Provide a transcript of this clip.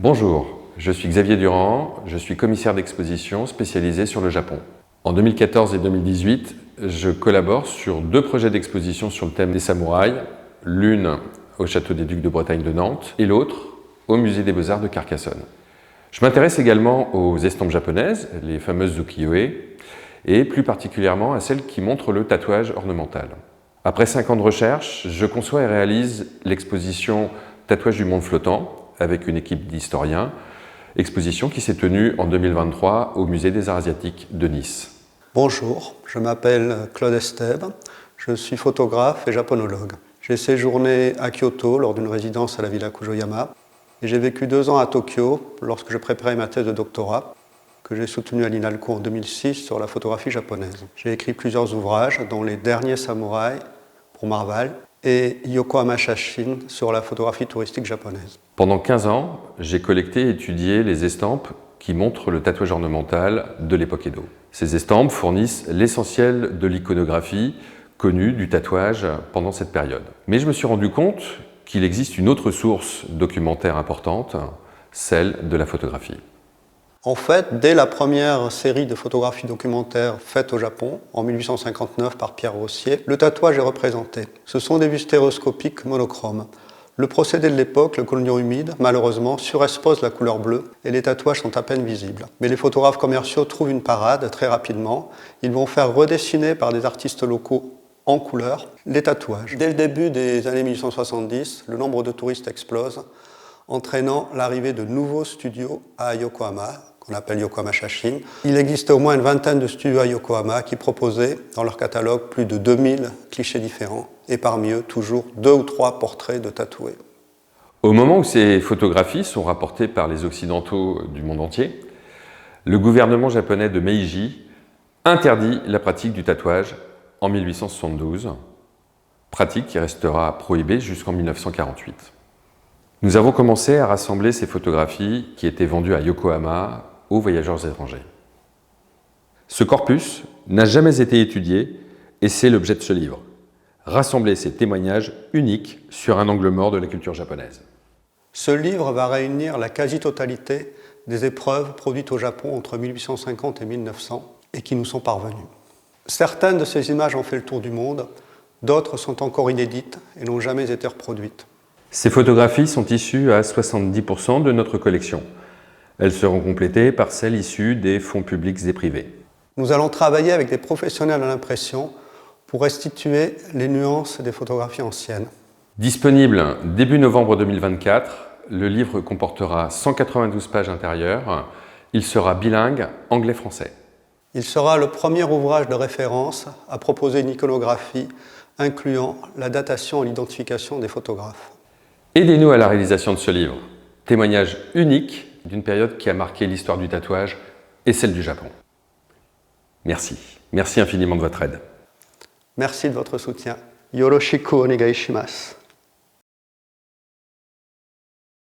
Bonjour, je suis Xavier Durand, je suis commissaire d'exposition spécialisé sur le Japon. En 2014 et 2018, je collabore sur deux projets d'exposition sur le thème des samouraïs, l'une au Château des Ducs de Bretagne de Nantes et l'autre au Musée des Beaux-Arts de Carcassonne. Je m'intéresse également aux estampes japonaises, les fameuses ukiyo-e, et plus particulièrement à celles qui montrent le tatouage ornemental. Après 5 ans de recherche, je conçois et réalise l'exposition Tatouage du monde flottant avec une équipe d'historiens, exposition qui s'est tenue en 2023 au Musée des Arts Asiatiques de Nice. Bonjour, je m'appelle Claude Estève, je suis photographe et japonologue. J'ai séjourné à Kyoto lors d'une résidence à la Villa Kujoyama et j'ai vécu 2 ans à Tokyo lorsque je préparais ma thèse de doctorat que j'ai soutenue à l'INALCO en 2006 sur la photographie japonaise. J'ai écrit plusieurs ouvrages dont Les Derniers Samouraïs pour Marval et Yokohama Shashin sur la photographie touristique japonaise. Pendant 15 ans, j'ai collecté et étudié les estampes qui montrent le tatouage ornemental de l'époque Edo. Ces estampes fournissent l'essentiel de l'iconographie connue du tatouage pendant cette période. Mais je me suis rendu compte qu'il existe une autre source documentaire importante, celle de la photographie. En fait, dès la première série de photographies documentaires faites au Japon, en 1859 par Pierre Rossier, le tatouage est représenté. Ce sont des vues stéréoscopiques monochromes. Le procédé de l'époque, le collodion humide, malheureusement, surexpose la couleur bleue et les tatouages sont à peine visibles. Mais les photographes commerciaux trouvent une parade très rapidement. Ils vont faire redessiner par des artistes locaux en couleur les tatouages. Dès le début des années 1870, le nombre de touristes explose, entraînant l'arrivée de nouveaux studios à Yokohama, qu'on appelle Yokohama Shashin. Il existait au moins une vingtaine de studios à Yokohama qui proposaient dans leur catalogue plus de 2000 clichés différents, et parmi eux toujours 2 ou 3 portraits de tatoués. Au moment où ces photographies sont rapportées par les Occidentaux du monde entier, le gouvernement japonais de Meiji interdit la pratique du tatouage en 1872, pratique qui restera prohibée jusqu'en 1948. Nous avons commencé à rassembler ces photographies qui étaient vendues à Yokohama aux voyageurs étrangers. Ce corpus n'a jamais été étudié et c'est l'objet de ce livre. Rassembler ces témoignages uniques sur un angle mort de la culture japonaise. Ce livre va réunir la quasi-totalité des épreuves produites au Japon entre 1850 et 1900 et qui nous sont parvenues. Certaines de ces images ont fait le tour du monde, d'autres sont encore inédites et n'ont jamais été reproduites. Ces photographies sont issues à 70% de notre collection. Elles seront complétées par celles issues des fonds publics et privés. Nous allons travailler avec des professionnels de l'impression pour restituer les nuances des photographies anciennes. Disponible début novembre 2024, le livre comportera 192 pages intérieures. Il sera bilingue anglais-français. Il sera le premier ouvrage de référence à proposer une iconographie incluant la datation et l'identification des photographes. Aidez-nous à la réalisation de ce livre, témoignage unique d'une période qui a marqué l'histoire du tatouage et celle du Japon. Merci. Merci infiniment de votre aide. Merci de votre soutien. Yoroshiku onegai shimasu.